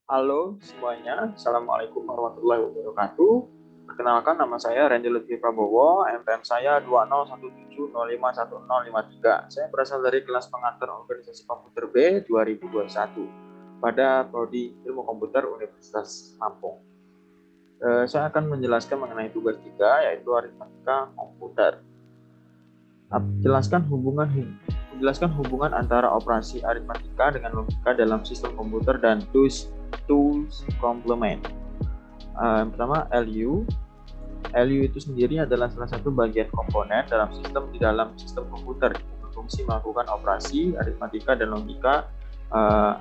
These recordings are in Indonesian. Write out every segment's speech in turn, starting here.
Halo semuanya, Assalamualaikum warahmatullahi wabarakatuh. Perkenalkan, nama saya Randy Lutfi Prabowo, NPM saya 2017051053. Saya berasal dari kelas pengantar organisasi komputer B 2021 pada Prodi Ilmu Komputer Universitas Lampung. Saya akan menjelaskan mengenai tugas 3, yaitu aritmatika komputer. Menjelaskan hubungan antara operasi aritmatika dengan logika dalam sistem komputer dan tools complement. Yang pertama, LU. LU itu sendiri adalah salah satu bagian komponen di dalam sistem komputer yang berfungsi melakukan operasi aritmatika dan logika.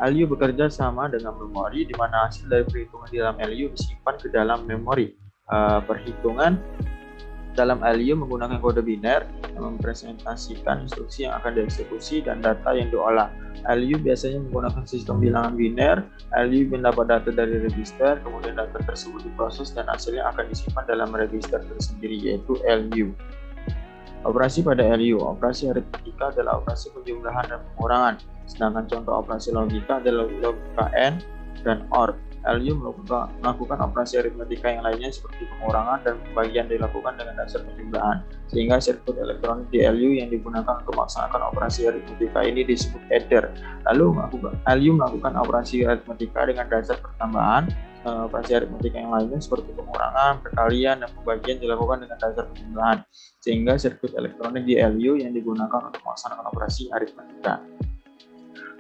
LU bekerja sama dengan memori, di mana hasil dari perhitungan di dalam LU disimpan ke dalam memori. Perhitungan dalam LU menggunakan kode biner yang mempresentasikan instruksi yang akan dieksekusi dan data yang diolah. LU biasanya menggunakan sistem bilangan biner. LU mendapat data dari register, kemudian data tersebut diproses dan hasilnya akan disimpan dalam register tersendiri, yaitu LU. Operasi pada LU. Operasi aritmatika adalah operasi penjumlahan dan pengurangan, sedangkan contoh operasi logika adalah logika AND dan OR. LU melakukan operasi aritmatika yang lainnya seperti pengurangan dan pembagian dilakukan dengan dasar penjumlahan, sehingga sirkuit elektronik di LU yang digunakan untuk melaksanakan operasi aritmatika ini disebut adder. Lalu LU melakukan operasi aritmatika dengan dasar pertambahan. Operasi aritmatika yang lainnya seperti pengurangan, perkalian, dan pembagian dilakukan dengan dasar penjumlahan, sehingga sirkuit elektronik di LU yang digunakan untuk melaksanakan operasi aritmatika.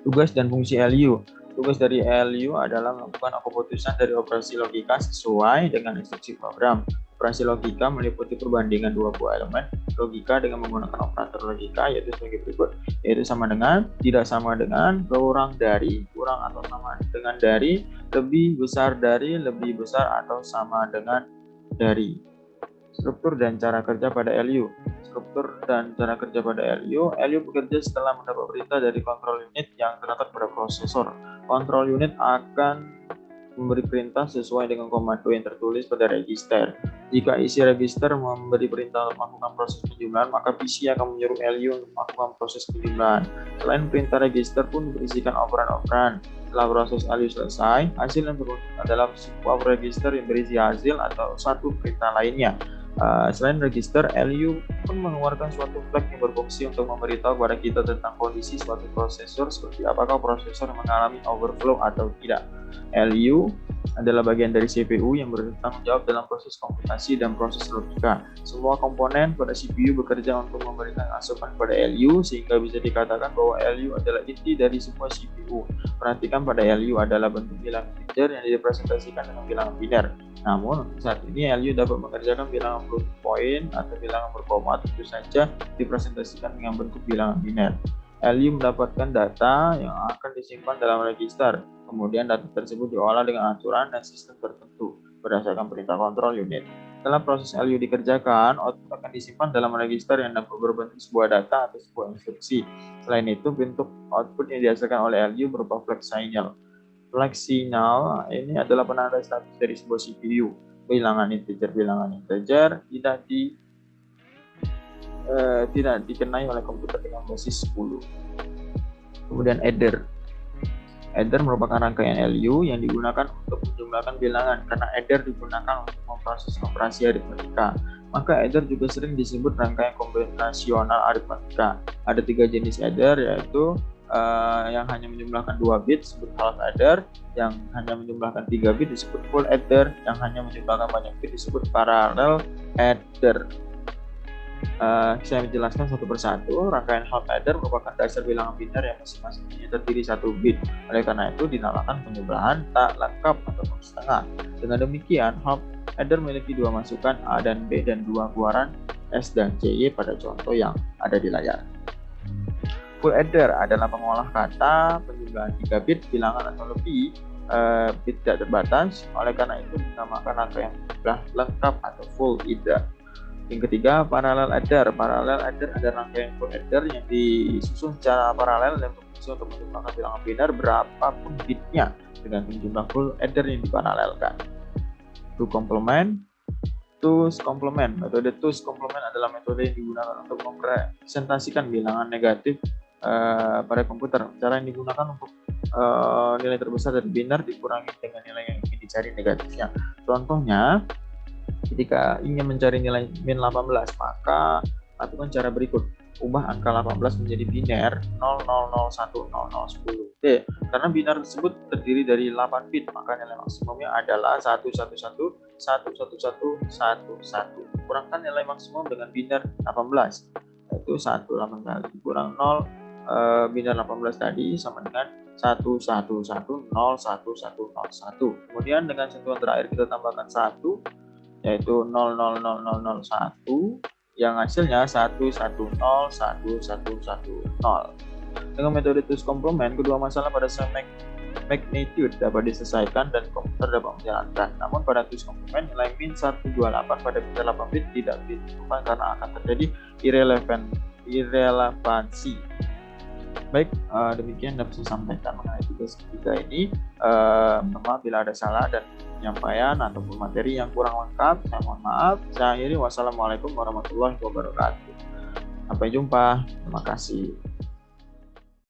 Tugas dan fungsi LU. Tugas dari LU adalah melakukan keputusan dari operasi logika sesuai dengan instruksi program. Operasi logika meliputi perbandingan dua buah elemen logika dengan menggunakan operator logika, yaitu sebagai berikut, yaitu sama dengan, tidak sama dengan, kurang dari, kurang atau sama dengan dari, lebih besar dari, lebih besar atau sama dengan dari. Struktur dan cara kerja pada LU. Struktur dan cara kerja pada LU. LU bekerja setelah mendapat perintah dari kontrol unit yang terletak pada prosesor. Kontrol unit akan memberi perintah sesuai dengan komando yang tertulis pada register. Jika isi register memberi perintah untuk melakukan proses penjumlahan, maka PC akan menyuruh LU untuk melakukan proses penjumlahan. Selain perintah register pun berisikan operan-operan. Setelah proses LU selesai, hasil yang terwujud adalah sebuah register yang berisi hasil atau satu perintah lainnya. Selain register, LU pun mengeluarkan suatu flag yang berfungsi untuk memberitahu kepada kita tentang kondisi suatu prosesor, seperti apakah prosesor mengalami overflow atau tidak. LU adalah bagian dari CPU yang bertanggung jawab dalam proses komputasi dan proses logika. Semua komponen pada CPU bekerja untuk memberikan asupan pada LU, sehingga bisa dikatakan bahwa LU adalah inti dari semua CPU. Perhatikan, pada LU adalah bentuk bilangan integer yang direpresentasikan dengan bilangan biner. Namun, saat ini LU dapat mengerjakan bilangan floating point atau bilangan berkoma, tentu saja dipresentasikan dengan bentuk bilangan biner. LU mendapatkan data yang akan disimpan dalam register. Kemudian data tersebut diolah dengan aturan dan sistem tertentu berdasarkan perintah kontrol unit. Setelah proses LU dikerjakan, output akan disimpan dalam register yang dapat berbentuk sebuah data atau sebuah instruksi. Selain itu, bentuk output yang dihasilkan oleh LU berupa flag signal. Flag signal ini adalah penanda status dari sebuah CPU. Bilangan integer tidak dikenai oleh komputer dengan basis 10. Kemudian adder. Adder merupakan rangkaian LU yang digunakan untuk menjumlahkan bilangan, karena adder digunakan untuk memproses operasi aritmatika. Maka adder juga sering disebut rangkaian kombinasional aritmatika. Ada 3 jenis adder, yaitu yang hanya menjumlahkan 2 bit disebut half adder, yang hanya menjumlahkan 3 bit disebut full adder, yang hanya menjumlahkan banyak bit disebut parallel adder. Saya menjelaskan satu persatu. Rangkaian half adder merupakan dasar bilangan biner yang masing-masingnya terdiri 1 bit. Oleh karena itu dinamakan penjumlahan tak lengkap ataupun setengah. Dengan demikian, half adder memiliki 2 masukan A dan B dan 2 keluaran S dan CY pada contoh yang ada di layar. Full adder adalah pengolah kata penjumlahan 3 bit bilangan atau lebih bit tidak terbatas. Oleh karena itu dinamakan rangkaian jumlah lengkap atau full adder. Yang ketiga, parallel adder. Parallel adder adalah rangkaian full adder yang disusun secara paralel dan berfungsi untuk menjumlahkan bilangan biner berapapun bitnya dengan jumlah full adder yang diparalelkan. To complement. Two's complement. Metode two's complement adalah metode yang digunakan untuk mempresentasikan bilangan negatif pada komputer. Cara yang digunakan untuk nilai terbesar dari biner dikurangi dengan nilai yang ingin dicari negatifnya. Contohnya, ketika ingin mencari nilai min 18, maka lakukan cara berikut. Ubah angka 18 menjadi biner 00010010. Oke, karena biner tersebut terdiri dari 8 bit, maka nilai maksimumnya adalah 111111111. Kurangkan nilai maksimum dengan biner 18, yaitu 18 kali kurang 0 biner 18 tadi sama dengan 111011101. Kemudian dengan sentuhan terakhir kita tambahkan 1, yaitu 000001, yang hasilnya 1101110. Dengan metode twos complement, kedua masalah pada magnitude dapat diselesaikan dan komputer dapat menjalankan. Namun pada twos complement, nilai min 128 pada bit 8 bit tidak ditentukan karena akan terjadi irrelevansi. Baik, demikian dapat saya sampaikan mengenai tugas ketiga ini. Maaf bila ada salah dan penyampaian ataupun materi yang kurang lengkap, saya mohon maaf. Saya akhiri, wassalamualaikum warahmatullahi wabarakatuh. Sampai jumpa, terima kasih.